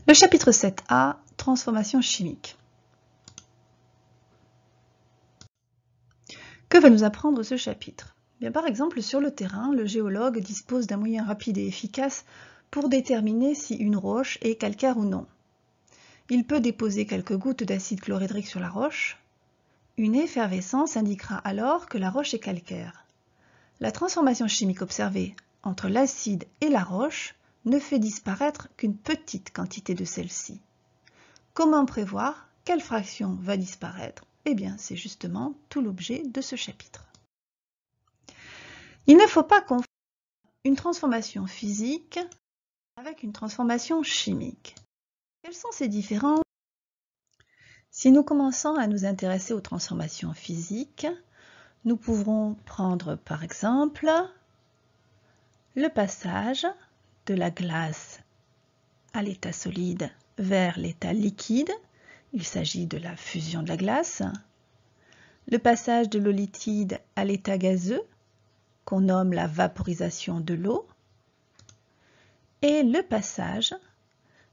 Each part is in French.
Le chapitre 7a, transformation chimique. Que va nous apprendre ce chapitre? Bien, par exemple, sur le terrain, le géologue dispose d'un moyen rapide et efficace pour déterminer si une roche est calcaire ou non. Il peut déposer quelques gouttes d'acide chlorhydrique sur la roche. Une effervescence indiquera alors que la roche est calcaire. La transformation chimique observée entre l'acide et la roche ne fait disparaître qu'une petite quantité de celle-ci. Comment prévoir quelle fraction va disparaître? Eh bien, c'est justement tout l'objet de ce chapitre. Il ne faut pas confondre une transformation physique avec une transformation chimique. Quelles sont ces différences? Si nous commençons à nous intéresser aux transformations physiques, nous pourrons prendre par exemple le passage de la glace à l'état solide vers l'état liquide. Il s'agit de la fusion de la glace. Le passage de l'eau liquide à l'état gazeux, qu'on nomme la vaporisation de l'eau. Et le passage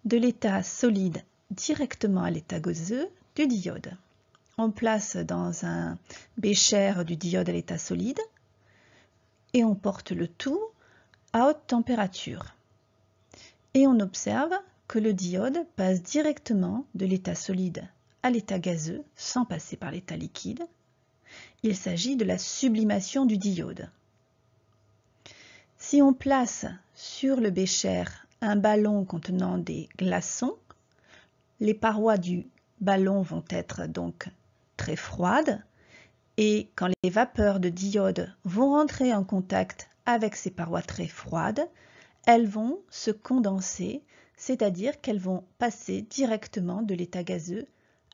de l'état solide directement à l'état gazeux du diode. On place dans un bécher du diode à l'état solide et on porte le tout à haute température. Et on observe que le diode passe directement de l'état solide à l'état gazeux sans passer par l'état liquide. Il s'agit de la sublimation du diode. Si on place sur le bécher un ballon contenant des glaçons, les parois du ballon vont être donc très froides et quand les vapeurs de diode vont rentrer en contact avec ces parois très froides, elles vont se condenser, c'est-à-dire qu'elles vont passer directement de l'état gazeux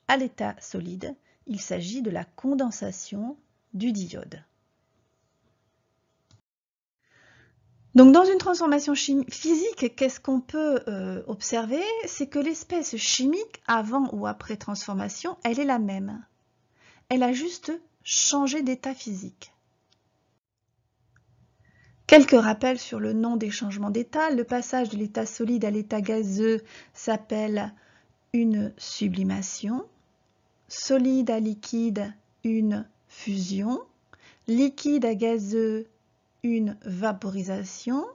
à l'état solide. Il s'agit de la condensation du diode. Donc dans une transformation physique, qu'est-ce qu'on peut observer? C'est que l'espèce chimique, avant ou après transformation, elle est la même. Elle a juste changé d'état physique. Quelques rappels sur le nom des changements d'état. Le passage de l'état solide à l'état gazeux s'appelle une sublimation. Solide à liquide, une fusion. Liquide à gazeux, une vaporisation.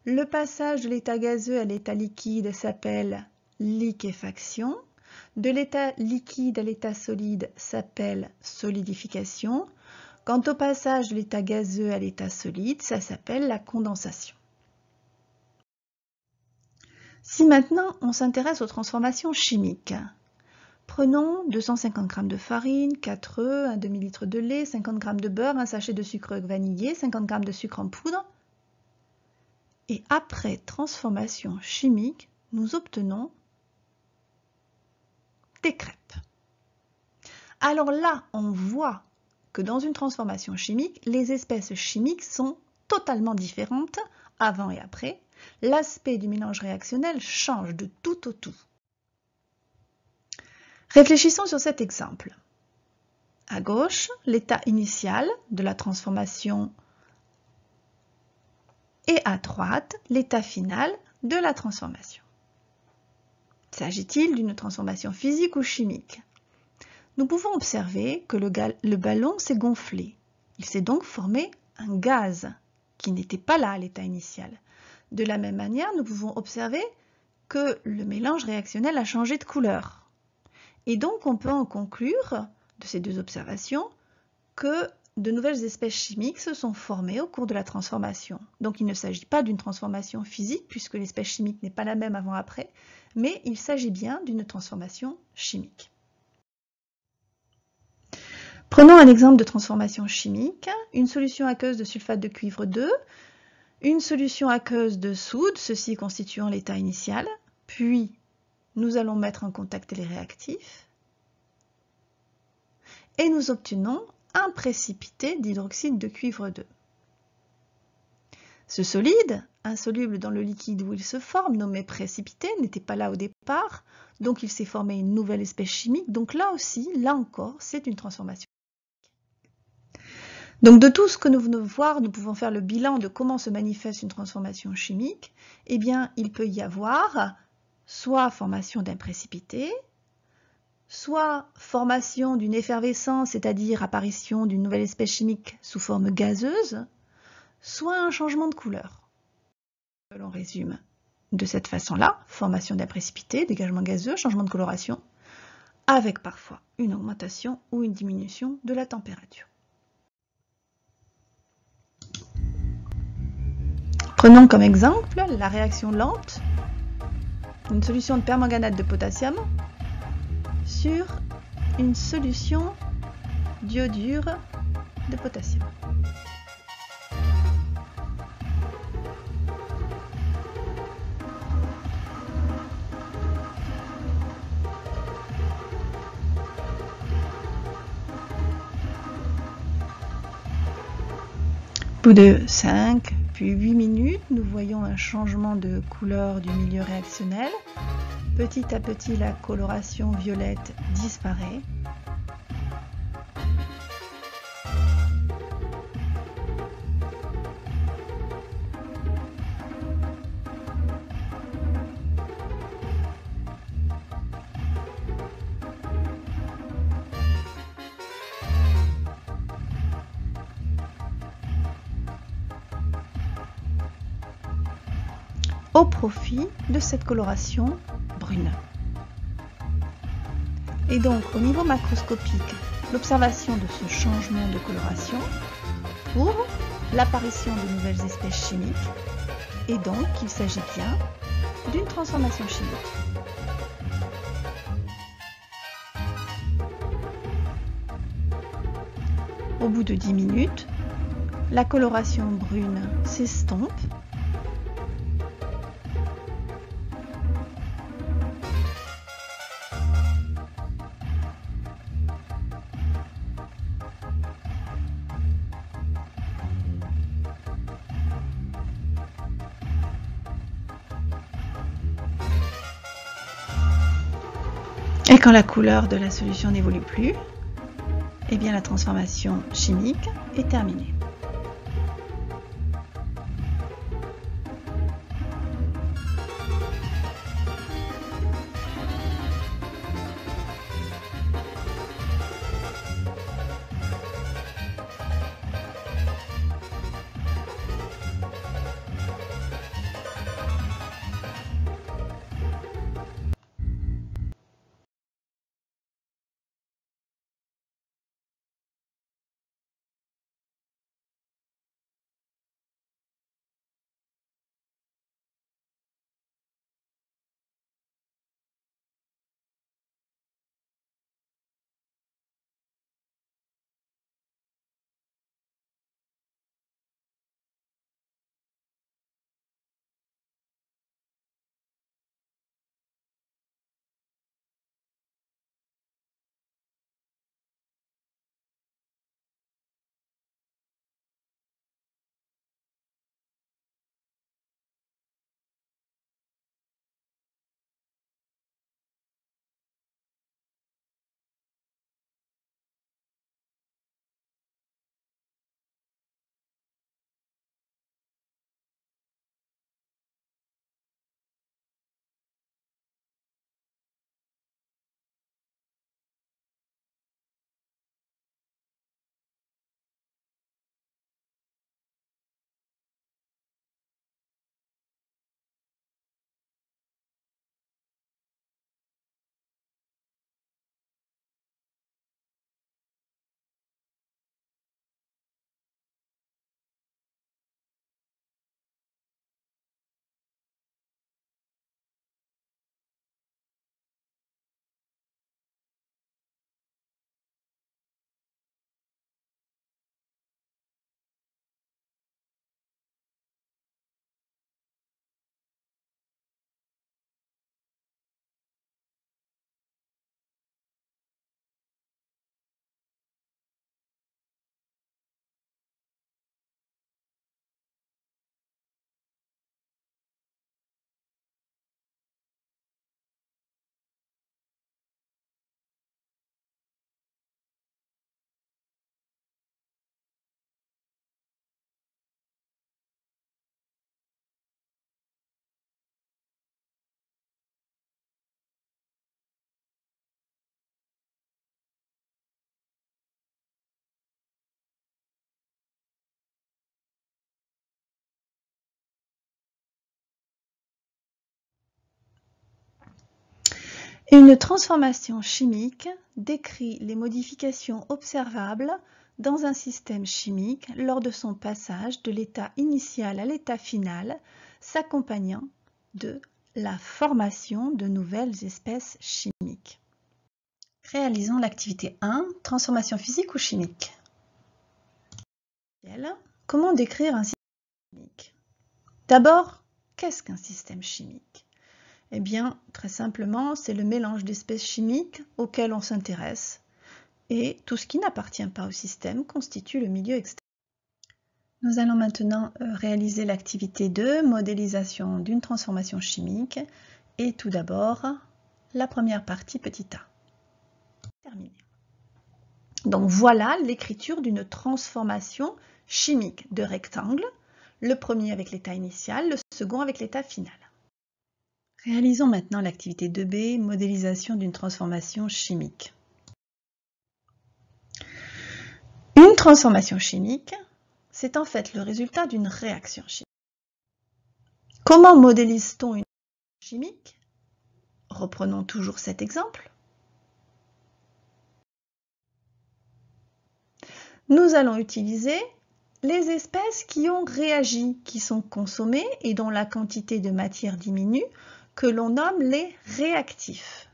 Le passage de l'état gazeux à l'état liquide s'appelle liquéfaction. De l'état liquide à l'état solide s'appelle solidification. Quant au passage de l'état gazeux à l'état solide, ça s'appelle la condensation. Si maintenant on s'intéresse aux transformations chimiques, prenons 250 g de farine, 4 œufs, un demi-litre de lait, 50 g de beurre, un sachet de sucre vanillé, 50 g de sucre en poudre. Et après transformation chimique, nous obtenons des crêpes. Alors là, on voit que dans une transformation chimique, les espèces chimiques sont totalement différentes avant et après. L'aspect du mélange réactionnel change de tout au tout. Réfléchissons sur cet exemple. À gauche, l'état initial de la transformation et à droite, l'état final de la transformation. S'agit-il d'une transformation physique ou chimique? Nous pouvons observer que le ballon s'est gonflé. Il s'est donc formé un gaz qui n'était pas là à l'état initial. De la même manière, nous pouvons observer que le mélange réactionnel a changé de couleur. Et donc, on peut en conclure de ces deux observations que de nouvelles espèces chimiques se sont formées au cours de la transformation. Donc, il ne s'agit pas d'une transformation physique puisque l'espèce chimique n'est pas la même avant-après, mais il s'agit bien d'une transformation chimique. Prenons un exemple de transformation chimique. Une solution aqueuse de sulfate de cuivre 2, une solution aqueuse de soude, ceci constituant l'état initial, puis nous allons mettre en contact les réactifs et nous obtenons un précipité d'hydroxyde de cuivre 2. Ce solide, insoluble dans le liquide où il se forme, nommé précipité, n'était pas là au départ, donc il s'est formé une nouvelle espèce chimique. Donc là aussi, là encore, c'est une transformation. Donc de tout ce que nous venons de voir, nous pouvons faire le bilan de comment se manifeste une transformation chimique. Eh bien, il peut y avoir soit formation d'un précipité, soit formation d'une effervescence, c'est-à-dire apparition d'une nouvelle espèce chimique sous forme gazeuse, soit un changement de couleur. L'on résume de cette façon-là, formation d'un précipité, dégagement gazeux, changement de coloration, avec parfois une augmentation ou une diminution de la température. Prenons comme exemple la réaction lente d'une solution de permanganate de potassium sur une solution d'iodure de potassium. Au bout de 5 puis 8 minutes, nous voyons un changement de couleur du milieu réactionnel. Petit à petit, la coloration violette disparaît. Au profit de cette coloration brune. Et donc, au niveau macroscopique, l'observation de ce changement de coloration prouve l'apparition de nouvelles espèces chimiques, et donc il s'agit bien d'une transformation chimique. Au bout de 10 minutes, la coloration brune s'estompe. Et quand la couleur de la solution n'évolue plus, eh bien la transformation chimique est terminée. Une transformation chimique décrit les modifications observables dans un système chimique lors de son passage de l'état initial à l'état final, s'accompagnant de la formation de nouvelles espèces chimiques. Réalisons l'activité 1, transformation physique ou chimique. Comment décrire un système chimique? D'abord, qu'est-ce qu'un système chimique? Eh bien, très simplement, c'est le mélange d'espèces chimiques auxquelles on s'intéresse, et tout ce qui n'appartient pas au système constitue le milieu externe. Nous allons maintenant réaliser l'activité 2, modélisation d'une transformation chimique, et tout d'abord, la première partie petit a. Terminé. Donc voilà l'écriture d'une transformation chimique de rectangle, le premier avec l'état initial, le second avec l'état final. Réalisons maintenant l'activité 2b, modélisation d'une transformation chimique. Une transformation chimique, c'est en fait le résultat d'une réaction chimique. Comment modélise-t-on une réaction chimique? Reprenons toujours cet exemple. Nous allons utiliser les espèces qui ont réagi, qui sont consommées et dont la quantité de matière diminue, que l'on nomme les réactifs.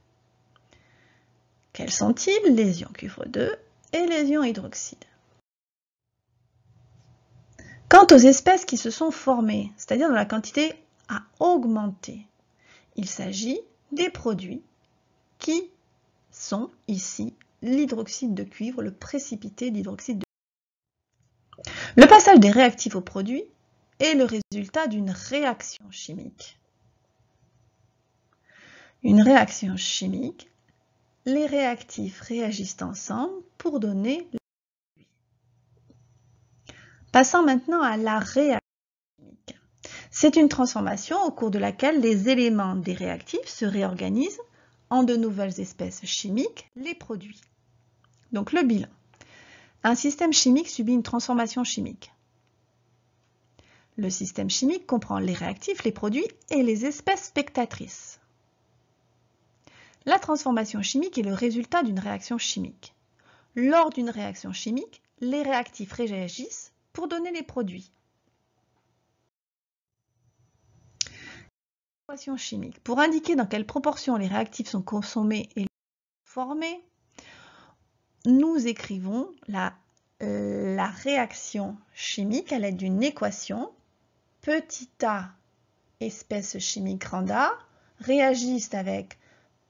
Quels sont-ils? Les ions cuivre 2 et les ions hydroxyde. Quant aux espèces qui se sont formées, c'est-à-dire dont la quantité a augmenté, il s'agit des produits qui sont ici l'hydroxyde de cuivre, le précipité d'hydroxyde de cuivre. Le passage des réactifs aux produits est le résultat d'une réaction chimique. Une réaction chimique, les réactifs réagissent ensemble pour donner le produit. Passons maintenant à la réaction chimique. C'est une transformation au cours de laquelle les éléments des réactifs se réorganisent en de nouvelles espèces chimiques, les produits. Donc le bilan. Un système chimique subit une transformation chimique. Le système chimique comprend les réactifs, les produits et les espèces spectatrices. La transformation chimique est le résultat d'une réaction chimique. Lors d'une réaction chimique, les réactifs réagissent pour donner les produits. Équation chimique. Pour indiquer dans quelle proportion les réactifs sont consommés et formés, nous écrivons la réaction chimique à l'aide d'une équation. Petit a espèce chimique grand A réagissent avec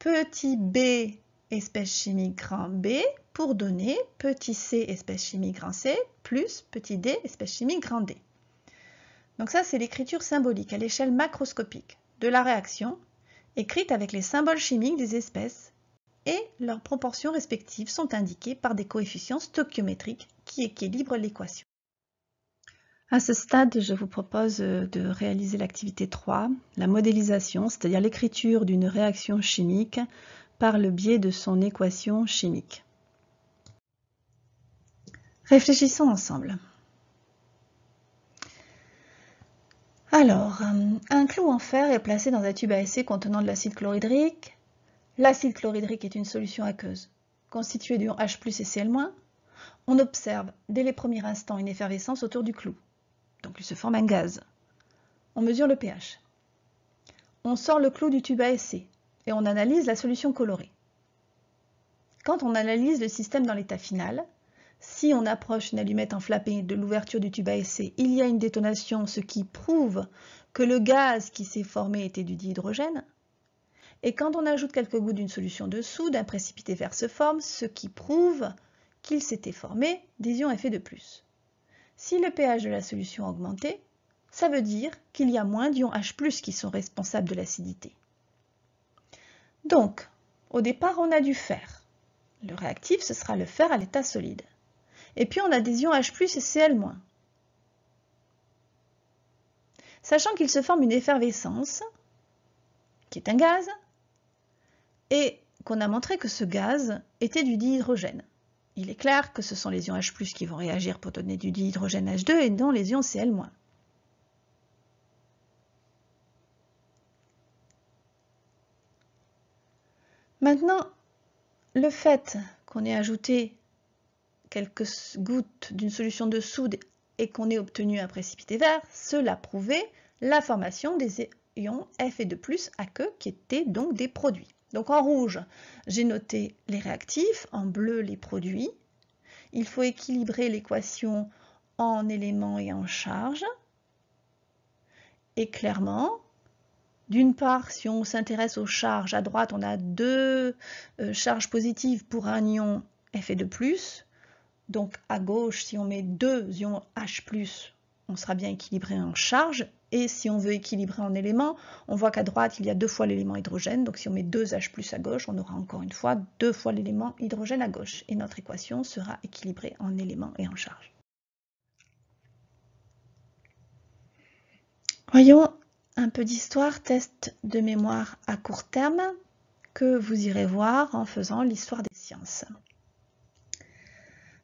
petit b espèce chimique grand B pour donner petit c espèce chimique grand C plus petit d espèce chimique grand D. Donc ça, c'est l'écriture symbolique à l'échelle macroscopique de la réaction, écrite avec les symboles chimiques des espèces, et leurs proportions respectives sont indiquées par des coefficients stoichiométriques qui équilibrent l'équation. À ce stade, je vous propose de réaliser l'activité 3, la modélisation, c'est-à-dire l'écriture d'une réaction chimique par le biais de son équation chimique. Réfléchissons ensemble. Alors, un clou en fer est placé dans un tube à essai contenant de l'acide chlorhydrique. L'acide chlorhydrique est une solution aqueuse constituée d'ions H+ et Cl-. On observe dès les premiers instants une effervescence autour du clou. Donc il se forme un gaz. On mesure le pH. On sort le clou du tube à essai et on analyse la solution colorée. Quand on analyse le système dans l'état final, si on approche une allumette enflammée de l'ouverture du tube à essai, il y a une détonation, ce qui prouve que le gaz qui s'est formé était du dihydrogène. Et quand on ajoute quelques gouttes d'une solution de soude, un précipité vert se forme, ce qui prouve qu'il s'était formé des ions Fe2+. Si le pH de la solution a augmenté, ça veut dire qu'il y a moins d'ions H+ qui sont responsables de l'acidité. Donc, au départ, on a du fer. Le réactif, ce sera le fer à l'état solide. Et puis, on a des ions H+ et Cl-. Sachant qu'il se forme une effervescence, qui est un gaz, et qu'on a montré que ce gaz était du dihydrogène. Il est clair que ce sont les ions H+ qui vont réagir pour donner du dihydrogène H2 et non les ions Cl-. Maintenant, le fait qu'on ait ajouté quelques gouttes d'une solution de soude et qu'on ait obtenu un précipité vert, cela prouvait la formation des ions Fe2+ aqueux qui étaient donc des produits. Donc en rouge, j'ai noté les réactifs, en bleu les produits. Il faut équilibrer l'équation en éléments et en charges. Et clairement, d'une part, si on s'intéresse aux charges, à droite, on a deux charges positives pour un ion Fe2+. Donc à gauche, si on met deux ions H+, on sera bien équilibré en charge. Et si on veut équilibrer en éléments, on voit qu'à droite, il y a 2 fois l'élément hydrogène. Donc si on met 2 H+ à gauche, on aura encore une fois 2 fois l'élément hydrogène à gauche. Et notre équation sera équilibrée en éléments et en charge. Voyons un peu d'histoire, test de mémoire à court terme, que vous irez voir en faisant l'histoire des sciences.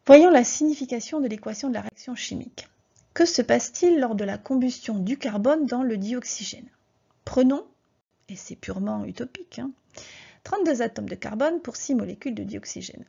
Voyons la signification de l'équation de la réaction chimique. Que se passe-t-il lors de la combustion du carbone dans le dioxygène? Prenons, et c'est purement utopique, 32 atomes de carbone pour 6 molécules de dioxygène.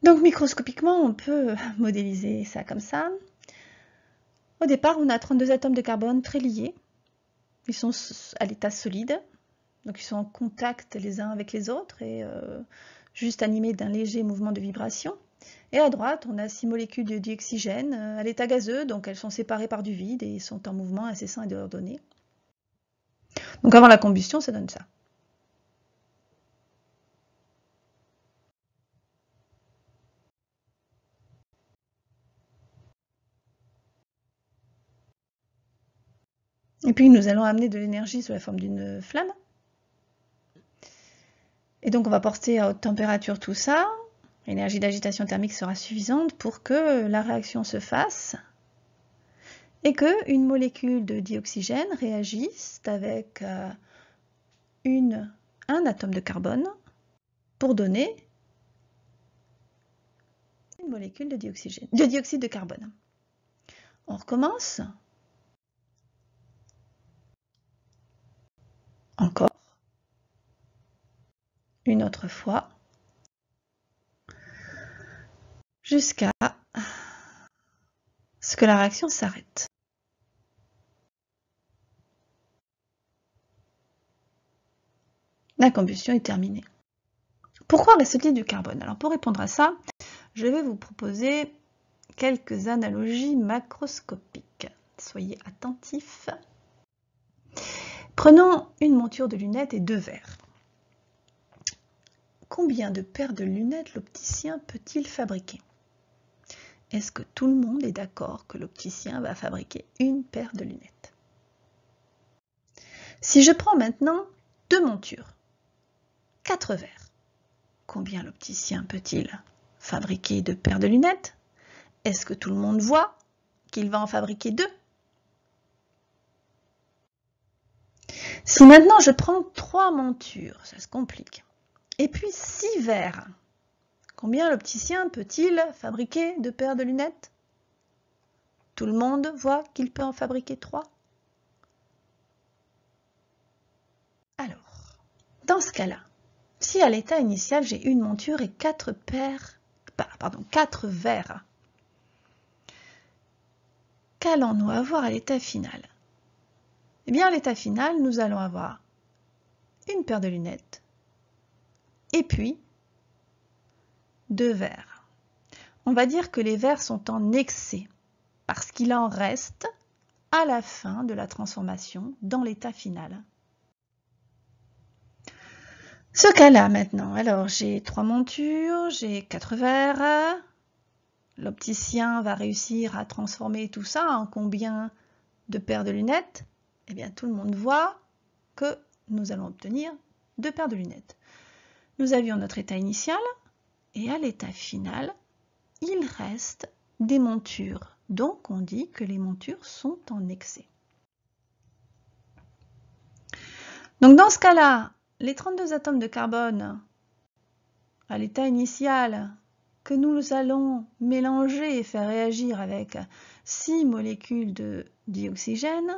Donc microscopiquement, on peut modéliser ça comme ça. Au départ, on a 32 atomes de carbone très liés. Ils sont à l'état solide, donc ils sont en contact les uns avec les autres et juste animés d'un léger mouvement de vibration. Et à droite, on a 6 molécules de dioxygène à l'état gazeux, donc elles sont séparées par du vide et sont en mouvement incessant et désordonné. Donc avant la combustion, ça donne ça. Et puis nous allons amener de l'énergie sous la forme d'une flamme. Et donc on va porter à haute température tout ça. L'énergie d'agitation thermique sera suffisante pour que la réaction se fasse et qu'une molécule de dioxygène réagisse avec un atome de carbone pour donner une molécule de dioxyde de carbone. On recommence. Encore. Une autre fois. Jusqu'à ce que la réaction s'arrête. La combustion est terminée. Pourquoi reste-t-il du carbone? Alors pour répondre à ça, je vais vous proposer quelques analogies macroscopiques. Soyez attentifs. Prenons une monture de lunettes et 2 verres. Combien de paires de lunettes l'opticien peut-il fabriquer? Est-ce que tout le monde est d'accord que l'opticien va fabriquer une paire de lunettes? Si je prends maintenant 2 montures, 4 verres, combien l'opticien peut-il fabriquer 2 paires de lunettes? Est-ce que tout le monde voit qu'il va en fabriquer 2? Si maintenant je prends 3 montures, ça se complique, et puis 6 verres, combien l'opticien peut-il fabriquer 2 paires de lunettes? Tout le monde voit qu'il peut en fabriquer 3? Alors, dans ce cas-là, si à l'état initial j'ai une monture et 4 verres, qu'allons-nous avoir à l'état final? Eh bien, à l'état final, nous allons avoir une paire de lunettes et puis 2 verres. On va dire que les verres sont en excès parce qu'il en reste à la fin de la transformation dans l'état final. Ce cas-là maintenant, alors j'ai 3 montures, j'ai 4 verres. L'opticien va réussir à transformer tout ça en combien de paires de lunettes? Eh bien, tout le monde voit que nous allons obtenir 2 paires de lunettes. Nous avions notre état initial et à l'état final, il reste des montures. Donc, on dit que les montures sont en excès. Donc, dans ce cas-là, les 32 atomes de carbone à l'état initial que nous allons mélanger et faire réagir avec 6 molécules de dioxygène.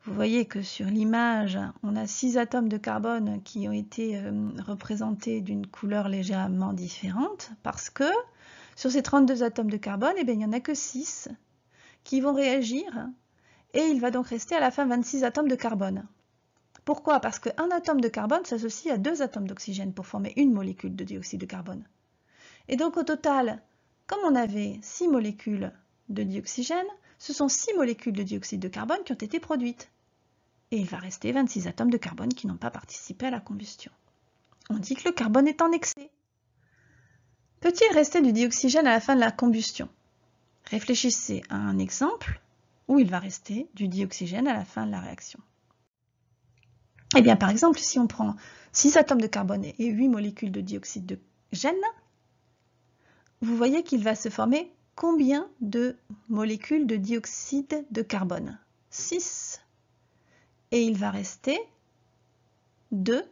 Vous voyez que sur l'image, on a 6 atomes de carbone qui ont été représentés d'une couleur légèrement différente parce que sur ces 32 atomes de carbone, eh bien, il n'y en a que 6 qui vont réagir et il va donc rester à la fin 26 atomes de carbone. Pourquoi? Parce qu'un atome de carbone s'associe à 2 atomes d'oxygène pour former une molécule de dioxyde de carbone. Et donc au total, comme on avait 6 molécules de dioxygène, ce sont 6 molécules de dioxyde de carbone qui ont été produites. Et il va rester 26 atomes de carbone qui n'ont pas participé à la combustion. On dit que le carbone est en excès. Peut-il rester du dioxygène à la fin de la combustion? Réfléchissez à un exemple où il va rester du dioxygène à la fin de la réaction. Eh bien, par exemple, si on prend 6 atomes de carbone et 8 molécules de dioxyde de gène, vous voyez qu'il va se former combien de molécules de dioxyde de carbone? 6. Et il va rester 2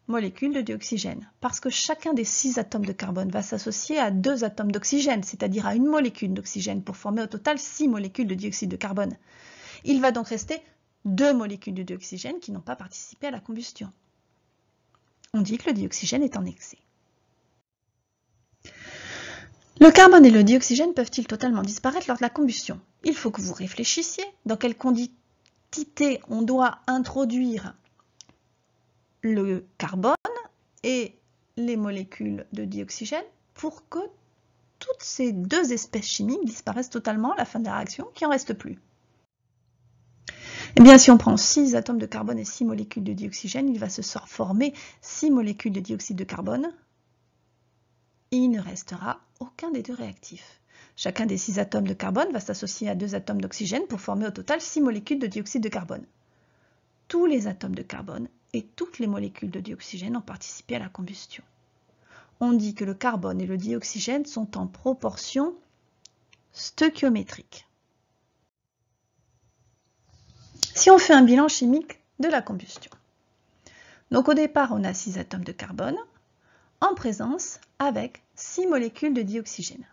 molécules de dioxygène, parce que chacun des 6 atomes de carbone va s'associer à 2 atomes d'oxygène, c'est-à-dire à une molécule d'oxygène, pour former au total 6 molécules de dioxyde de carbone. Il va donc rester 2 molécules de dioxygène qui n'ont pas participé à la combustion. On dit que le dioxygène est en excès. Le carbone et le dioxygène peuvent-ils totalement disparaître lors de la combustion? Il faut que vous réfléchissiez dans quelle quantité on doit introduire le carbone et les molécules de dioxygène pour que toutes ces 2 espèces chimiques disparaissent totalement à la fin de la réaction, qu'il n'en reste plus. Eh bien, si on prend 6 atomes de carbone et 6 molécules de dioxygène, il va se former 6 molécules de dioxyde de carbone et il ne restera aucun des 2 réactifs. Chacun des 6 atomes de carbone va s'associer à 2 atomes d'oxygène pour former au total 6 molécules de dioxyde de carbone. Tous les atomes de carbone et toutes les molécules de dioxygène ont participé à la combustion. On dit que le carbone et le dioxygène sont en proportion stoichiométrique. Si on fait un bilan chimique de la combustion. Donc au départ, on a 6 atomes de carbone en présence avec 6 molécules de dioxygène.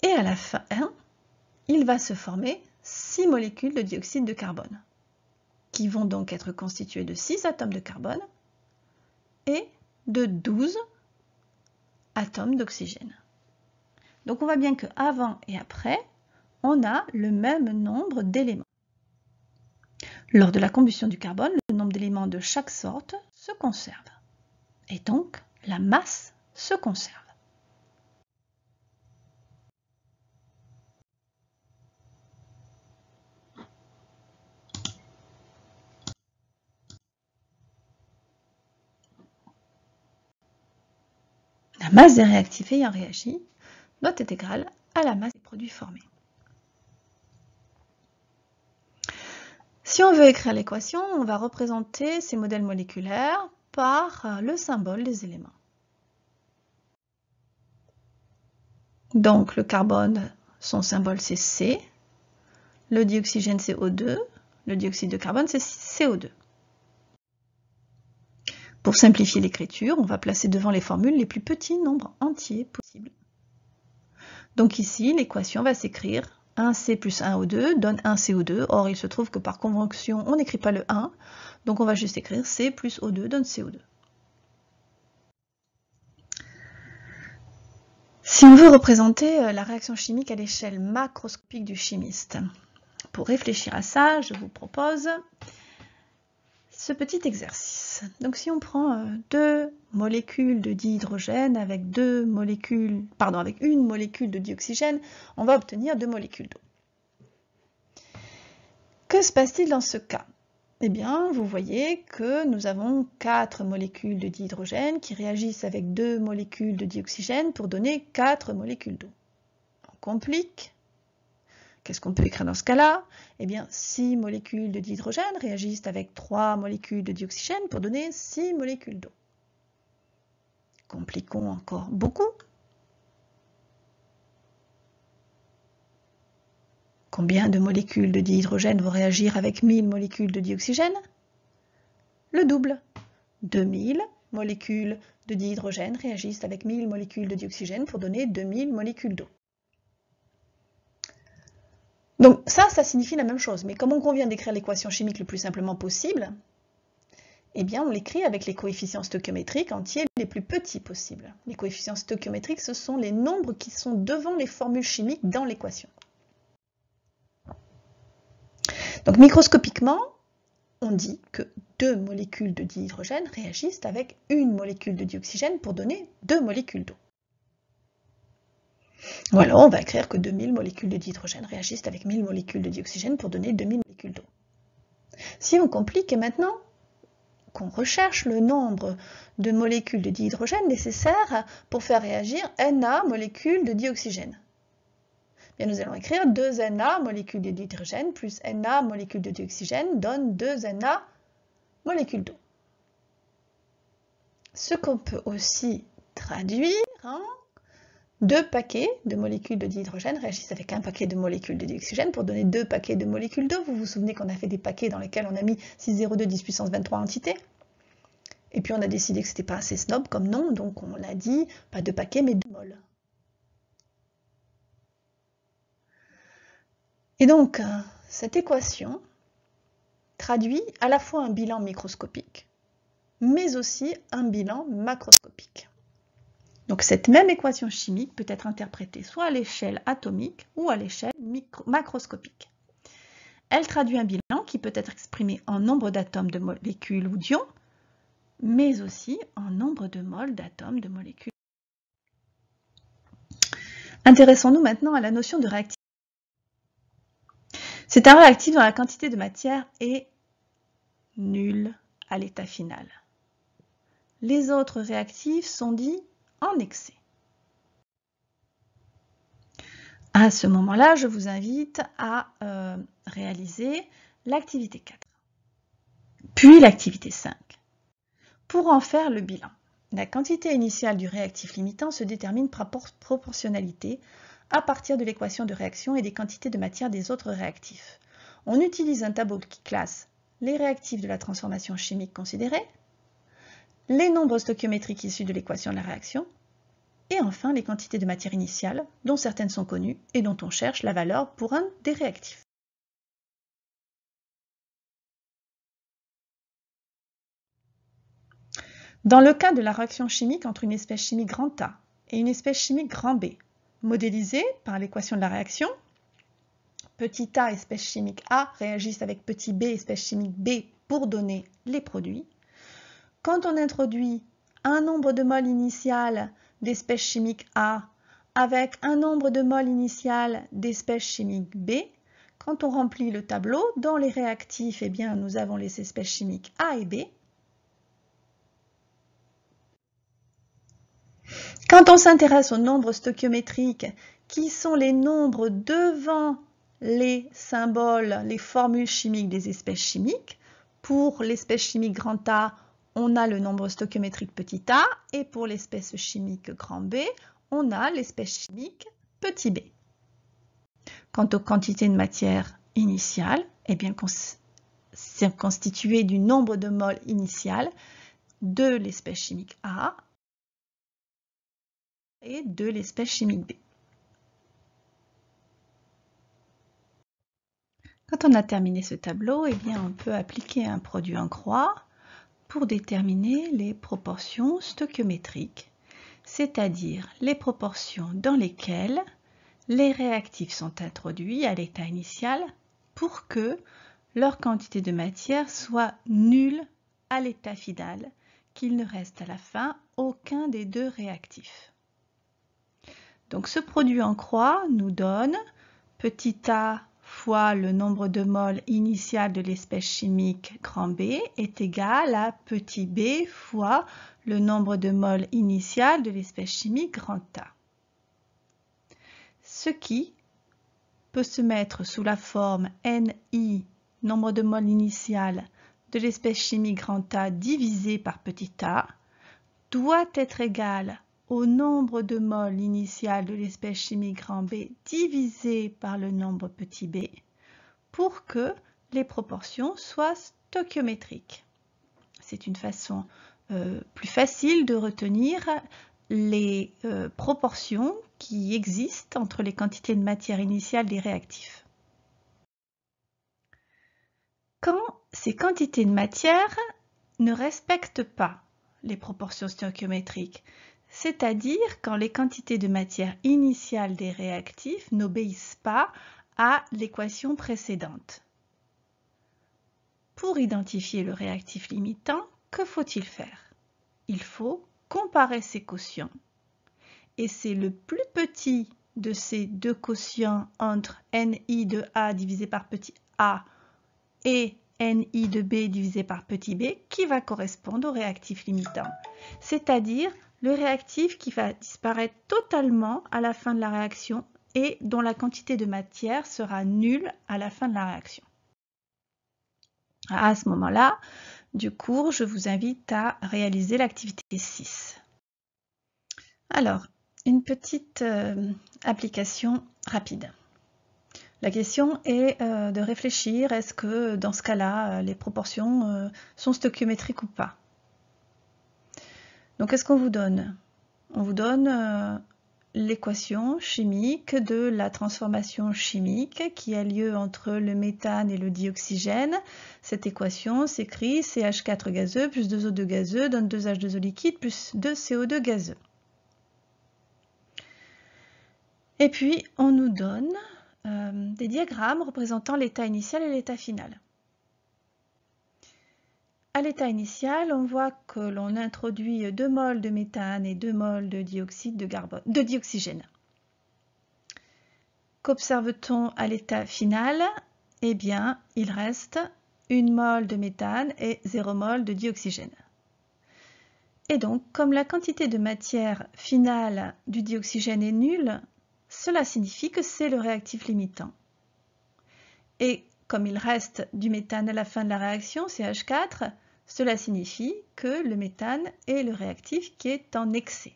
Et à la fin, il va se former 6 molécules de dioxyde de carbone, qui vont donc être constituées de 6 atomes de carbone et de 12 atomes d'oxygène. Donc on voit bien qu'avant et après, on a le même nombre d'éléments. Lors de la combustion du carbone, le nombre d'éléments de chaque sorte se conserve. Et donc, la masse se conserve. La masse des réactifs ayant réagi doit être égale à la masse des produits formés. Si on veut écrire l'équation, on va représenter ces modèles moléculaires par le symbole des éléments. Donc le carbone, son symbole c'est C, le dioxygène c'est O2, le dioxyde de carbone c'est CO2. Pour simplifier l'écriture, on va placer devant les formules les plus petits nombres entiers possibles. Donc ici, l'équation va s'écrire 1C plus 1O2 donne 1CO2. Or, il se trouve que par convention, on n'écrit pas le 1. Donc on va juste écrire C plus O2 donne CO2. Si on veut représenter la réaction chimique à l'échelle macroscopique du chimiste, pour réfléchir à ça, je vous propose ce petit exercice. Donc si on prend deux molécules de dihydrogène avec une molécule de dioxygène, on va obtenir 2 molécules d'eau. Que se passe-t-il dans ce cas? Eh bien, vous voyez que nous avons 4 molécules de dihydrogène qui réagissent avec 2 molécules de dioxygène pour donner 4 molécules d'eau. On complique. Qu'est-ce qu'on peut écrire dans ce cas-là? Eh bien, 6 molécules de dihydrogène réagissent avec 3 molécules de dioxygène pour donner 6 molécules d'eau. Compliquons encore beaucoup. Combien de molécules de dihydrogène vont réagir avec 1000 molécules de dioxygène? Le double. 2000 molécules de dihydrogène réagissent avec 1000 molécules de dioxygène pour donner 2000 molécules d'eau. Donc ça signifie la même chose, mais comme on convient d'écrire l'équation chimique le plus simplement possible, eh bien on l'écrit avec les coefficients stoichiométriques entiers les plus petits possibles. Les coefficients stoichiométriques, ce sont les nombres qui sont devant les formules chimiques dans l'équation. Donc microscopiquement, on dit que 2 molécules de dihydrogène réagissent avec une molécule de dioxygène pour donner 2 molécules d'eau. Ou alors on va écrire que 2000 molécules de dihydrogène réagissent avec 1000 molécules de dioxygène pour donner 2000 molécules d'eau. Si on complique, et maintenant qu'on recherche le nombre de molécules de dihydrogène nécessaires pour faire réagir Na molécules de dioxygène. Bien, nous allons écrire 2Na molécules de dihydrogène plus Na molécules de dioxygène donne 2Na molécules d'eau. Ce qu'on peut aussi traduire en 2 paquets de molécules de dihydrogène réagissent avec un paquet de molécules de dioxygène pour donner 2 paquets de molécules d'eau. Vous vous souvenez qu'on a fait des paquets dans lesquels on a mis 602 10 puissance 23 entités. Et puis on a décidé que ce n'était pas assez snob comme nom, donc on l'a dit, pas 2 paquets mais 2 moles. Et donc, cette équation traduit à la fois un bilan microscopique, mais aussi un bilan macroscopique. Donc cette même équation chimique peut être interprétée soit à l'échelle atomique ou à l'échelle macroscopique. Elle traduit un bilan qui peut être exprimé en nombre d'atomes de molécules ou d'ions, mais aussi en nombre de moles d'atomes de molécules. Intéressons-nous maintenant à la notion de réactivité. C'est un réactif dont la quantité de matière est nulle à l'état final. Les autres réactifs sont dits en excès. À ce moment-là, je vous invite à réaliser l'activité 4, puis l'activité 5. Pour en faire le bilan, la quantité initiale du réactif limitant se détermine par proportionnalité à partir de l'équation de réaction et des quantités de matière des autres réactifs. On utilise un tableau qui classe les réactifs de la transformation chimique considérée, les nombres stoichiométriques issus de l'équation de la réaction, et enfin les quantités de matière initiale, dont certaines sont connues et dont on cherche la valeur pour un des réactifs. Dans le cas de la réaction chimique entre une espèce chimique grand A et une espèce chimique grand B, modélisée par l'équation de la réaction, petit a espèce chimique A réagissent avec petit b espèce chimique B pour donner les produits. Quand on introduit un nombre de moles initial d'espèce chimique A avec un nombre de moles initial d'espèce chimique B, quand on remplit le tableau, dans les réactifs, eh bien, nous avons les espèces chimiques A et B. Quand on s'intéresse aux nombres stoichiométriques, qui sont les nombres devant les symboles, les formules chimiques des espèces chimiques, pour l'espèce chimique grand A, on a le nombre stoichiométrique petit a, et pour l'espèce chimique grand B, on a l'espèce chimique petit b. Quant aux quantités de matière initiale, eh bien, c'est constitué du nombre de moles initial de l'espèce chimique A et de l'espèce chimique B. Quand on a terminé ce tableau, eh bien, on peut appliquer un produit en croix pour déterminer les proportions stoichiométriques, c'est-à-dire les proportions dans lesquelles les réactifs sont introduits à l'état initial pour que leur quantité de matière soit nulle à l'état final, qu'il ne reste à la fin aucun des deux réactifs. Donc ce produit en croix nous donne petit a fois le nombre de moles initial de l'espèce chimique grand B est égal à petit b fois le nombre de moles initial de l'espèce chimique grand A. Ce qui peut se mettre sous la forme Ni, nombre de moles initial de l'espèce chimique grand A divisé par petit a, doit être égal au nombre de moles initial de l'espèce chimique grand B divisé par le nombre petit b pour que les proportions soient stoichiométriques. C'est une façon plus facile de retenir les proportions qui existent entre les quantités de matière initiale des réactifs. Quand ces quantités de matière ne respectent pas les proportions stoichiométriques, c'est-à-dire quand les quantités de matière initiale des réactifs n'obéissent pas à l'équation précédente. Pour identifier le réactif limitant, que faut-il faire? Il faut comparer ces quotients et c'est le plus petit de ces deux quotients entre Ni de A divisé par petit a et Ni de B divisé par petit b qui va correspondre au réactif limitant, c'est-à-dire le réactif qui va disparaître totalement à la fin de la réaction et dont la quantité de matière sera nulle à la fin de la réaction. À ce moment-là du cours, je vous invite à réaliser l'activité 6. Alors, une petite application rapide. La question est de réfléchir, est-ce que dans ce cas-là, les proportions sont stoichiométriques ou pas? Donc, qu'est-ce qu'on vous donne? On vous donne l'équation chimique de la transformation chimique qui a lieu entre le méthane et le dioxygène. Cette équation s'écrit CH4 gazeux plus 2O2 gazeux donne 2H2O liquide plus 2CO2 gazeux. Et puis, on nous donne des diagrammes représentant l'état initial et l'état final. À l'état initial, on voit que l'on introduit 2 moles de méthane et 2 moles de dioxyde de dioxygène. Qu'observe-t-on à l'état final? Eh bien, il reste 1 mole de méthane et 0 mole de dioxygène. Et donc, comme la quantité de matière finale du dioxygène est nulle, cela signifie que c'est le réactif limitant. Et comme il reste du méthane à la fin de la réaction, CH4, cela signifie que le méthane est le réactif qui est en excès.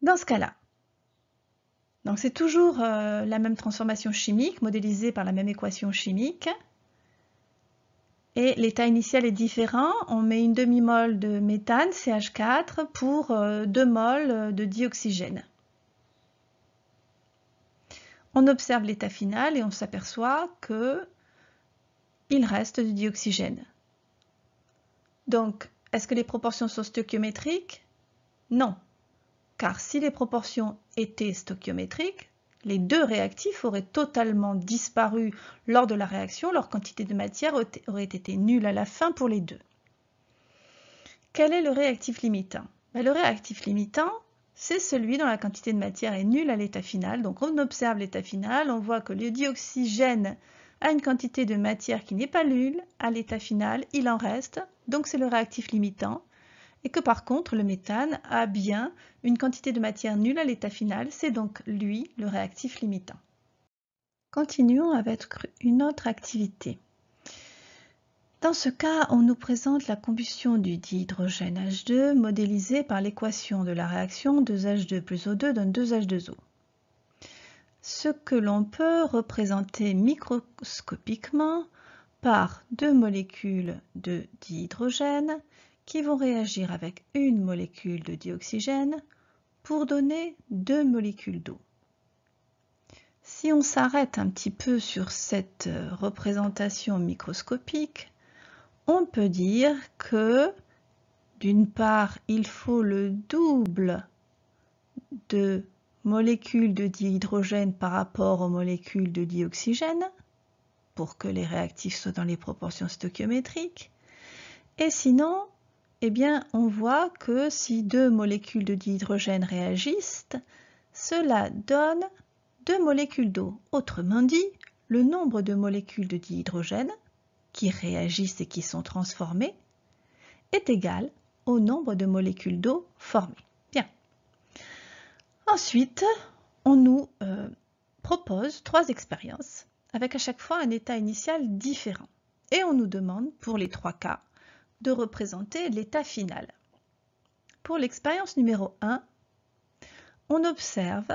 Dans ce cas-là, donc c'est toujours la même transformation chimique modélisée par la même équation chimique. Et l'état initial est différent. On met une demi-mole de méthane, CH4, pour 2 moles de dioxygène. On observe l'état final et on s'aperçoit qu'il reste du dioxygène. Donc, est-ce que les proportions sont stoichiométriques? Non, car si les proportions étaient stoichiométriques, les deux réactifs auraient totalement disparu lors de la réaction, leur quantité de matière aurait été nulle à la fin pour les deux. Quel est le réactif limitant? Le réactif limitant, c'est celui dont la quantité de matière est nulle à l'état final. Donc on observe l'état final, on voit que le dioxygène a une quantité de matière qui n'est pas nulle, à l'état final, il en reste, donc c'est le réactif limitant, et que par contre, le méthane a bien une quantité de matière nulle à l'état final, c'est donc lui le réactif limitant. Continuons avec une autre activité. Dans ce cas, on nous présente la combustion du dihydrogène H2 modélisée par l'équation de la réaction 2H2 plus O2 donne 2H2O. Ce que l'on peut représenter microscopiquement par deux molécules de dihydrogène qui vont réagir avec une molécule de dioxygène pour donner deux molécules d'eau. Si on s'arrête un petit peu sur cette représentation microscopique, on peut dire que, d'une part, il faut le double de molécules de dihydrogène par rapport aux molécules de dioxygène pour que les réactifs soient dans les proportions stoichiométriques. Et sinon, eh bien, on voit que si deux molécules de dihydrogène réagissent, cela donne deux molécules d'eau. Autrement dit, le nombre de molécules de dihydrogène qui réagissent et qui sont transformées est égal au nombre de molécules d'eau formées. Bien. Ensuite, on nous propose 3 expériences avec à chaque fois un état initial différent. Et on nous demande, pour les 3 cas, de représenter l'état final. Pour l'expérience numéro 1, on observe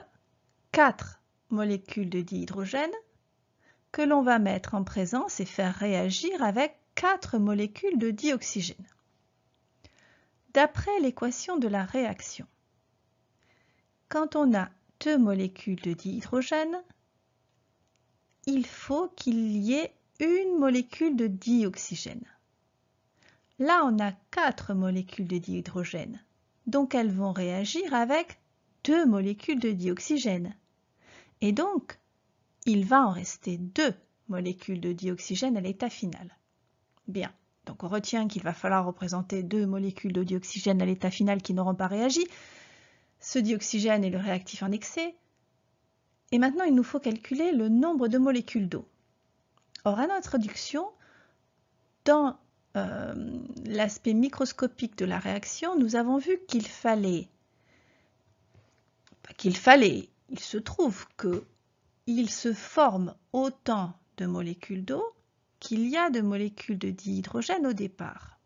4 molécules de dihydrogène que l'on va mettre en présence et faire réagir avec 4 molécules de dioxygène. D'après l'équation de la réaction, quand on a 2 molécules de dihydrogène, il faut qu'il y ait une molécule de dioxygène. Là, on a 4 molécules de dihydrogène, donc elles vont réagir avec 2 molécules de dioxygène. Et donc, il va en rester 2 molécules de dioxygène à l'état final. Bien, donc on retient qu'il va falloir représenter 2 molécules de dioxygène à l'état final qui n'auront pas réagi. Ce dioxygène est le réactif en excès. Et maintenant, il nous faut calculer le nombre de molécules d'eau. Or, à l'introduction, dans l'aspect microscopique de la réaction, nous avons vu qu'il se trouve qu'il se forme autant de molécules d'eau qu'il y a de molécules de dihydrogène au départ.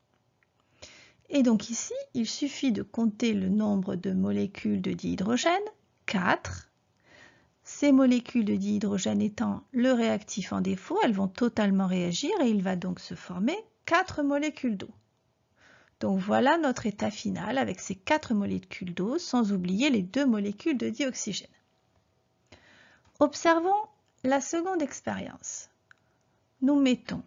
Et donc ici, il suffit de compter le nombre de molécules de dihydrogène, 4. Ces molécules de dihydrogène étant le réactif en défaut, elles vont totalement réagir et il va donc se former 4 molécules d'eau. Donc voilà notre état final avec ces 4 molécules d'eau, sans oublier les 2 molécules de dioxygène. Observons la seconde expérience. Nous mettons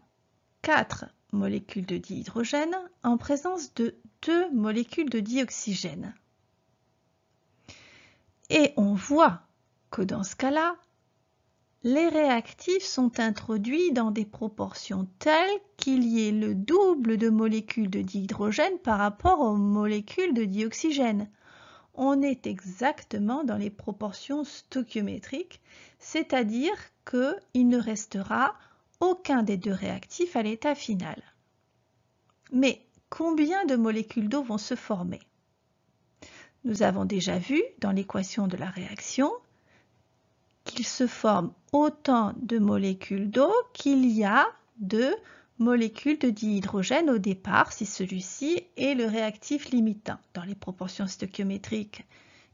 4 molécules de dihydrogène en présence de 2 molécules de dioxygène. Et on voit que dans ce cas-là, les réactifs sont introduits dans des proportions telles qu'il y ait le double de molécules de dihydrogène par rapport aux molécules de dioxygène. On est exactement dans les proportions stoichiométriques, c'est-à-dire qu'il ne restera aucun des 2 réactifs à l'état final. Mais combien de molécules d'eau vont se former? Nous avons déjà vu dans l'équation de la réaction qu'il se forme autant de molécules d'eau qu'il y a de molécules de dihydrogène au départ, si celui-ci est le réactif limitant. Dans les proportions stoichiométriques,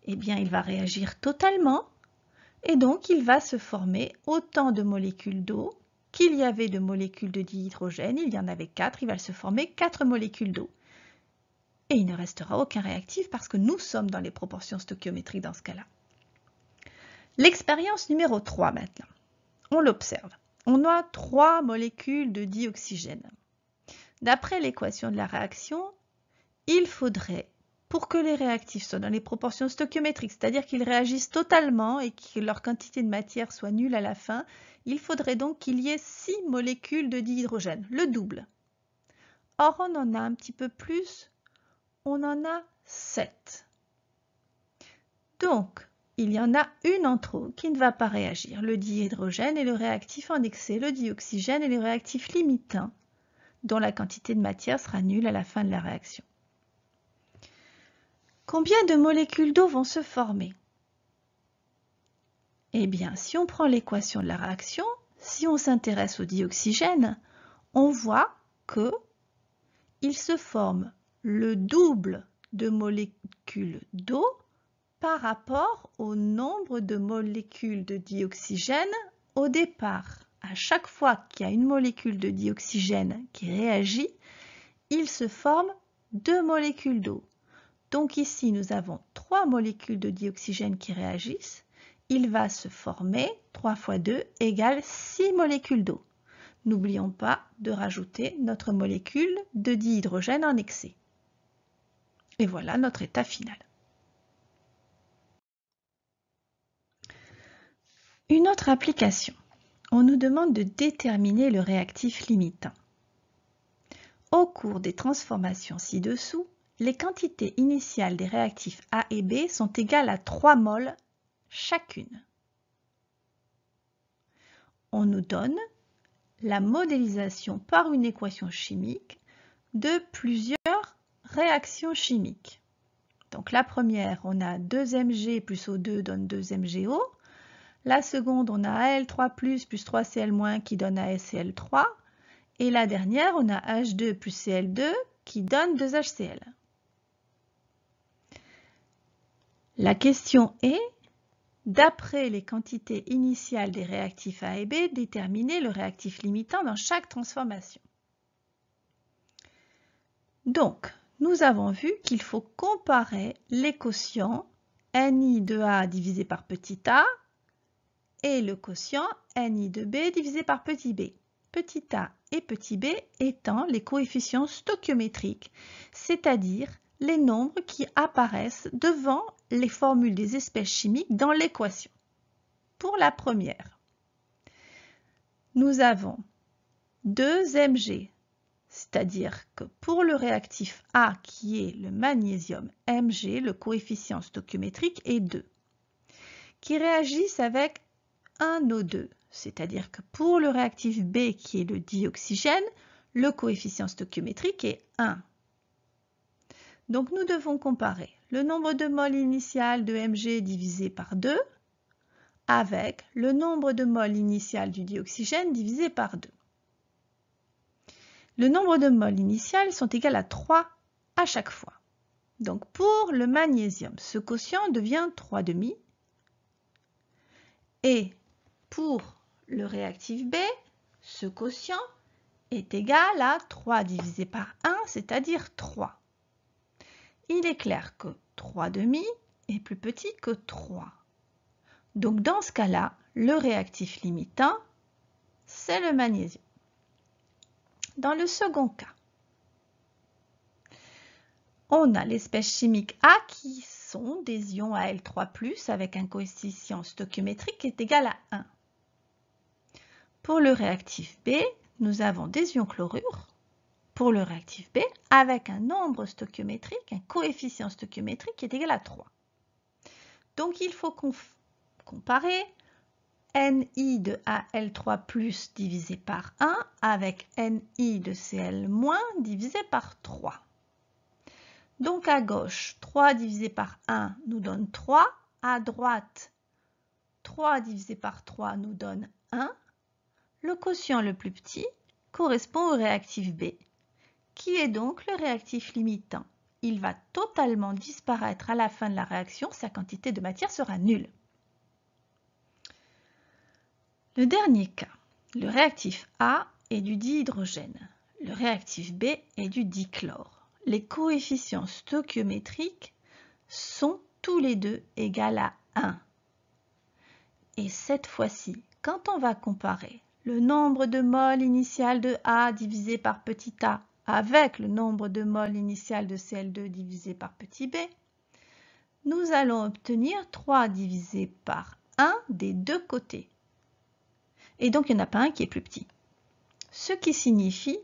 eh bien, il va réagir totalement et donc il va se former autant de molécules d'eau qu'il y avait de molécules de dihydrogène. Il y en avait 4, il va se former 4 molécules d'eau. Et il ne restera aucun réactif parce que nous sommes dans les proportions stoichiométriques dans ce cas-là. L'expérience numéro 3 maintenant, on l'observe. On a 3 molécules de dioxygène. D'après l'équation de la réaction, il faudrait, pour que les réactifs soient dans les proportions stoichiométriques, c'est-à-dire qu'ils réagissent totalement et que leur quantité de matière soit nulle à la fin, il faudrait donc qu'il y ait 6 molécules de dihydrogène, le double. Or, on en a un petit peu plus, on en a 7. Donc, il y en a une en trop qui ne va pas réagir, le dihydrogène et le réactif en excès, le dioxygène et le réactif limitant, dont la quantité de matière sera nulle à la fin de la réaction. Combien de molécules d'eau vont se former? Eh bien, si on prend l'équation de la réaction, si on s'intéresse au dioxygène, on voit que il se forme le double de molécules d'eau par rapport au nombre de molécules de dioxygène au départ. À chaque fois qu'il y a une molécule de dioxygène qui réagit, il se forme 2 molécules d'eau. Donc ici, nous avons 3 molécules de dioxygène qui réagissent. Il va se former 3 fois 2 égale 6 molécules d'eau. N'oublions pas de rajouter notre molécule de dihydrogène en excès. Et voilà notre état final. Une autre application. On nous demande de déterminer le réactif limitant. Au cours des transformations ci-dessous, les quantités initiales des réactifs A et B sont égales à 3 moles chacune. On nous donne la modélisation par une équation chimique de plusieurs réactions chimiques. Donc la première, on a 2Mg plus O2 donne 2MgO. La seconde, on a Al3+ plus 3Cl- qui donne AlCl3. Et la dernière, on a H2 plus Cl2 qui donne 2HCl. La question est, d'après les quantités initiales des réactifs A et B, déterminer le réactif limitant dans chaque transformation. Donc, nous avons vu qu'il faut comparer les quotients Ni de A divisé par petit a et le quotient Ni de B divisé par petit b. Petit a et petit b étant les coefficients stoichiométriques, c'est-à-dire les nombres qui apparaissent devant les formules des espèces chimiques dans l'équation. Pour la première, nous avons 2Mg, c'est-à-dire que pour le réactif A qui est le magnésium Mg, le coefficient stoichiométrique est 2, qui réagissent avec 1O2, c'est-à-dire que pour le réactif B qui est le dioxygène, le coefficient stoichiométrique est 1. Donc nous devons comparer le nombre de moles initial de Mg divisé par 2 avec le nombre de moles initial du dioxygène divisé par 2. Le nombre de moles initiales sont égales à 3 à chaque fois. Donc pour le magnésium, ce quotient devient 3,5. Et pour le réactif B, ce quotient est égal à 3 divisé par 1, c'est-à-dire 3. Il est clair que 3,5 est plus petit que 3. Donc dans ce cas-là, le réactif limitant, c'est le magnésium. Dans le second cas, on a l'espèce chimique A qui sont des ions Al3+, avec un coefficient stoichiométrique qui est égal à 1. Pour le réactif B, nous avons des ions chlorure, pour le réactif B, avec un nombre stoichiométrique, un coefficient stoichiométrique qui est égal à 3. Donc il faut comparer Ni de Al3+ divisé par 1 avec Ni de Cl- divisé par 3. Donc à gauche, 3 divisé par 1 nous donne 3. À droite, 3 divisé par 3 nous donne 1. Le quotient le plus petit correspond au réactif B, qui est donc le réactif limitant. Il va totalement disparaître à la fin de la réaction, sa quantité de matière sera nulle. Le dernier cas, le réactif A est du dihydrogène, le réactif B est du dichlore. Les coefficients stoichiométriques sont tous les deux égaux à 1. Et cette fois-ci, quand on va comparer le nombre de moles initial de A divisé par petit a avec le nombre de moles initial de Cl2 divisé par petit b, nous allons obtenir 3 divisé par 1 des deux côtés. Et donc, il n'y en a pas un qui est plus petit. Ce qui signifie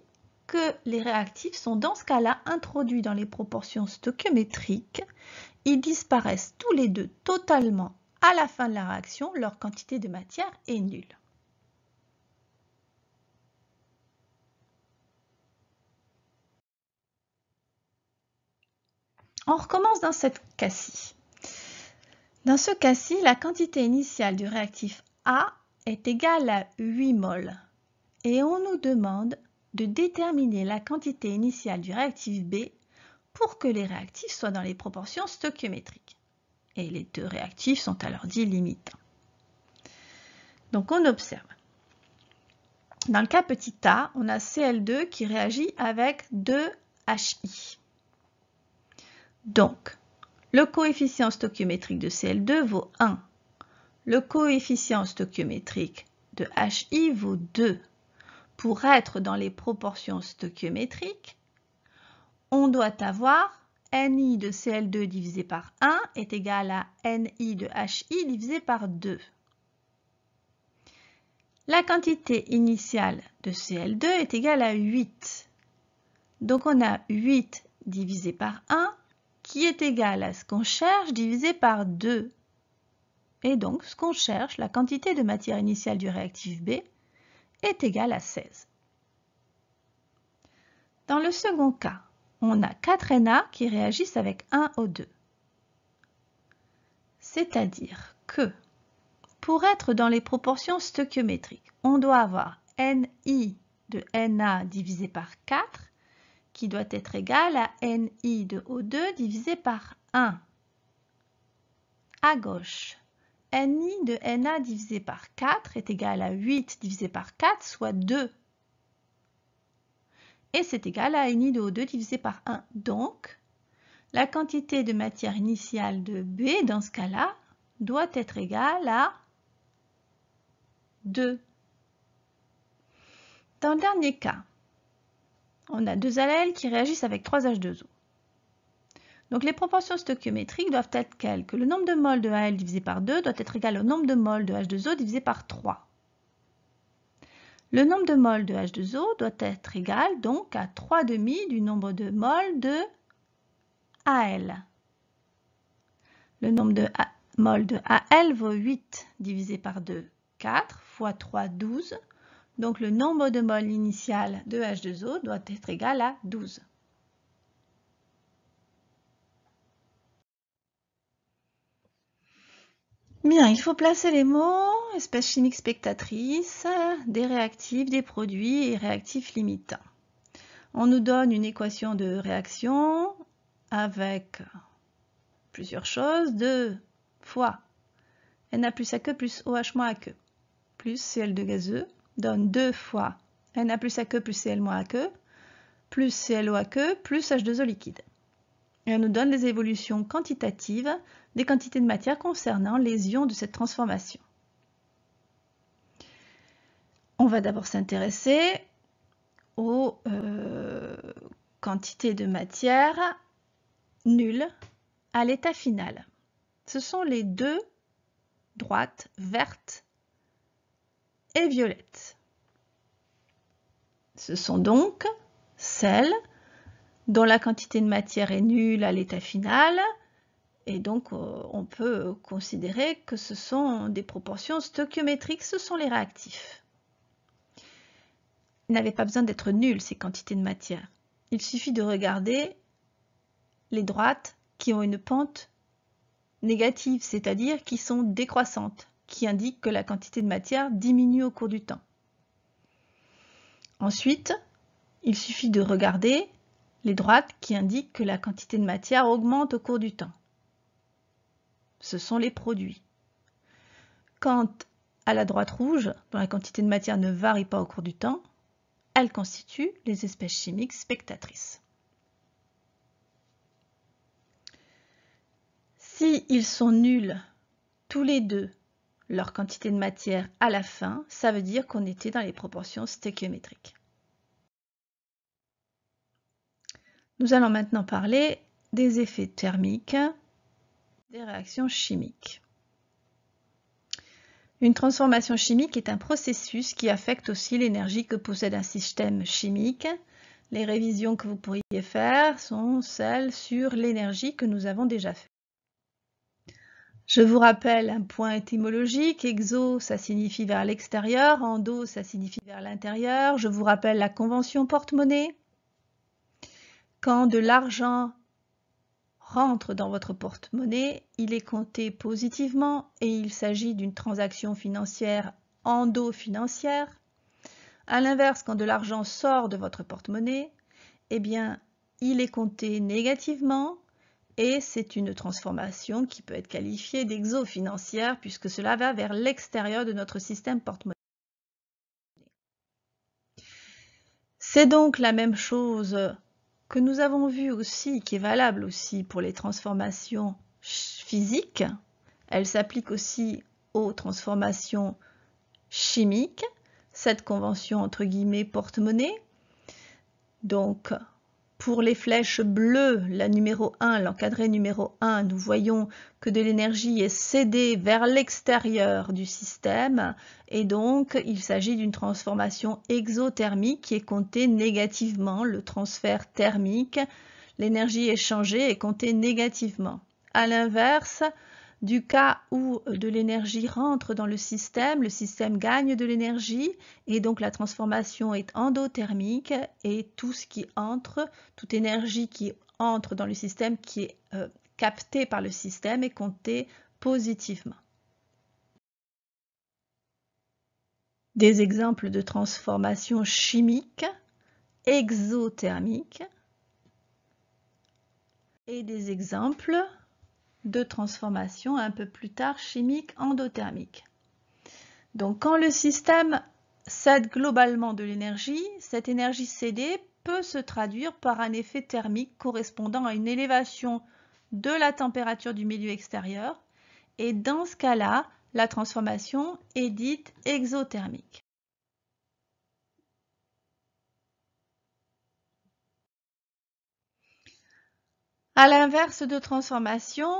que les réactifs sont dans ce cas-là introduits dans les proportions stoichiométriques. Ils disparaissent tous les deux totalement à la fin de la réaction, leur quantité de matière est nulle. On recommence dans cette cas-ci. Dans ce cas-ci, la quantité initiale du réactif A est égale à 8 mols et on nous demande de déterminer la quantité initiale du réactif B pour que les réactifs soient dans les proportions stoichiométriques. Et les deux réactifs sont alors dits limitants. Donc on observe. Dans le cas petit a, on a Cl2 qui réagit avec 2HI. Donc, le coefficient stoichiométrique de Cl2 vaut 1. Le coefficient stoichiométrique de HI vaut 2. Pour être dans les proportions stoichiométriques, on doit avoir Ni de Cl2 divisé par 1 est égal à Ni de HI divisé par 2. La quantité initiale de Cl2 est égale à 8. Donc on a 8 divisé par 1 qui est égal à ce qu'on cherche divisé par 2. Et donc ce qu'on cherche, la quantité de matière initiale du réactif B, est égale à 16. Dans le second cas, on a 4 Na qui réagissent avec 1 O2. C'est-à-dire que pour être dans les proportions stoichiométriques, on doit avoir Ni de Na divisé par 4 qui doit être égal à Ni de O2 divisé par 1. À gauche, Ni de Na divisé par 4 est égal à 8 divisé par 4, soit 2. Et c'est égal à Ni de O2 divisé par 1. Donc, la quantité de matière initiale de B, dans ce cas-là, doit être égale à 2. Dans le dernier cas, on a deux allèles qui réagissent avec 3H2O. Donc les proportions stoichiométriques doivent être quelles? Que le nombre de moles de Al divisé par 2 doit être égal au nombre de moles de H2O divisé par 3. Le nombre de moles de H2O doit être égal donc à 3,5 du nombre de moles de Al. Le nombre de moles de Al vaut 8 divisé par 2, 4, fois 3, 12. Donc le nombre de moles initial de H2O doit être égal à 12. Bien, il faut placer les mots, espèces chimiques spectatrices, des réactifs, des produits et réactifs limitants. On nous donne une équation de réaction avec plusieurs choses. 2 fois Na plus Aq plus OH moins Aq plus Cl2 gazeux donne 2 fois Na plus Aq plus Cl moins Aq plus ClOAq plus H2O liquide. Et on nous donne les évolutions quantitatives des quantités de matière concernant les ions de cette transformation. On va d'abord s'intéresser aux quantités de matière nulles à l'état final. Ce sont les deux droites vertes et violettes. Ce sont donc celles dont la quantité de matière est nulle à l'état final, et donc on peut considérer que ce sont des proportions stoichiométriques, ce sont les réactifs. Il n'avait pas besoin d'être nuls ces quantités de matière. Il suffit de regarder les droites qui ont une pente négative, c'est-à-dire qui sont décroissantes, qui indiquent que la quantité de matière diminue au cours du temps. Ensuite, il suffit de regarder les droites qui indiquent que la quantité de matière augmente au cours du temps. Ce sont les produits. Quant à la droite rouge, dont la quantité de matière ne varie pas au cours du temps, elle constitue les espèces chimiques spectatrices. Si ils sont nuls tous les deux, leur quantité de matière à la fin, ça veut dire qu'on était dans les proportions stoichiométriques. Nous allons maintenant parler des effets thermiques des réactions chimiques. Une transformation chimique est un processus qui affecte aussi l'énergie que possède un système chimique. Les révisions que vous pourriez faire sont celles sur l'énergie que nous avons déjà fait. Je vous rappelle un point étymologique, exo ça signifie vers l'extérieur, endo ça signifie vers l'intérieur. Je vous rappelle la convention porte-monnaie. Quand de l'argent rentre dans votre porte-monnaie, il est compté positivement et il s'agit d'une transaction financière endo-financière. À l'inverse, quand de l'argent sort de votre porte-monnaie, eh bien, il est compté négativement et c'est une transformation qui peut être qualifiée d'exo-financière puisque cela va vers l'extérieur de notre système porte-monnaie. C'est donc la même chose que nous avons vu aussi, qui est valable aussi pour les transformations physiques. Elle s'applique aussi aux transformations chimiques, cette convention entre guillemets porte-monnaie. Donc, pour les flèches bleues, la numéro 1, l'encadré numéro 1, nous voyons que de l'énergie est cédée vers l'extérieur du système et donc il s'agit d'une transformation exothermique qui est comptée négativement. Le transfert thermique, l'énergie échangée est comptée négativement. À l'inverse, du cas où de l'énergie rentre dans le système gagne de l'énergie et donc la transformation est endothermique et tout ce qui entre, toute énergie qui entre dans le système, qui est captée par le système est comptée positivement. Des exemples de transformation chimique exothermique et des exemples de transformation un peu plus tard chimique endothermique. Donc quand le système cède globalement de l'énergie, cette énergie cédée peut se traduire par un effet thermique correspondant à une élévation de la température du milieu extérieur et dans ce cas-là, la transformation est dite exothermique. À l'inverse de transformations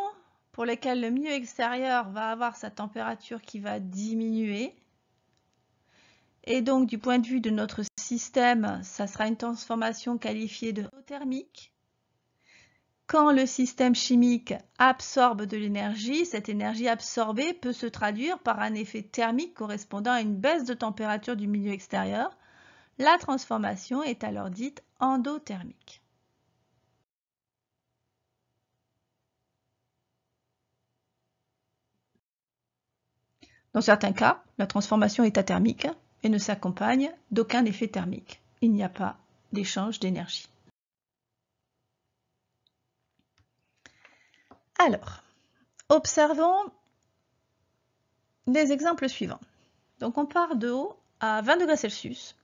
pour lesquelles le milieu extérieur va avoir sa température qui va diminuer, et donc du point de vue de notre système, ça sera une transformation qualifiée de thermique. Quand le système chimique absorbe de l'énergie, cette énergie absorbée peut se traduire par un effet thermique correspondant à une baisse de température du milieu extérieur. La transformation est alors dite endothermique. Dans certains cas, la transformation est athermique et ne s'accompagne d'aucun effet thermique. Il n'y a pas d'échange d'énergie. Alors, observons les exemples suivants. Donc on part de haut à 20 degrés Celsius.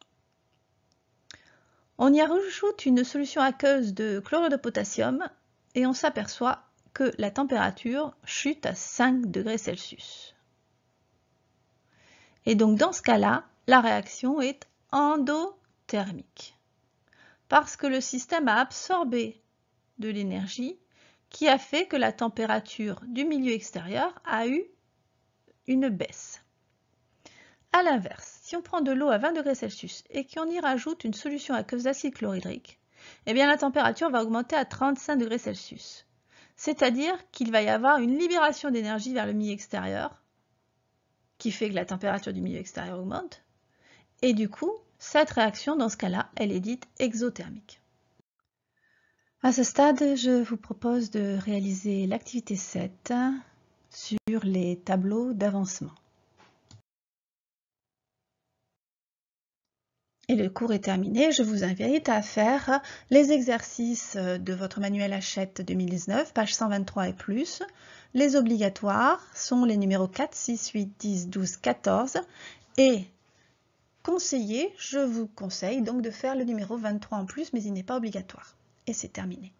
On y rajoute une solution aqueuse de chlorure de potassium et on s'aperçoit que la température chute à 5 degrés Celsius. Et donc dans ce cas-là, la réaction est endothermique. Parce que le système a absorbé de l'énergie qui a fait que la température du milieu extérieur a eu une baisse. A l'inverse, si on prend de l'eau à 20 degrés Celsius et qu'on y rajoute une solution aqueuse d'acide chlorhydrique, eh bien la température va augmenter à 35 degrés Celsius. C'est-à-dire qu'il va y avoir une libération d'énergie vers le milieu extérieur qui fait que la température du milieu extérieur augmente. Et du coup, cette réaction, dans ce cas-là, elle est dite exothermique. À ce stade, je vous propose de réaliser l'activité 7 sur les tableaux d'avancement. Et le cours est terminé. Je vous invite à faire les exercices de votre manuel Hachette 2019, page 123 et plus. Les obligatoires sont les numéros 4, 6, 8, 10, 12, 14. Et conseillé, je vous conseille donc de faire le numéro 23 en plus, mais il n'est pas obligatoire. Et c'est terminé.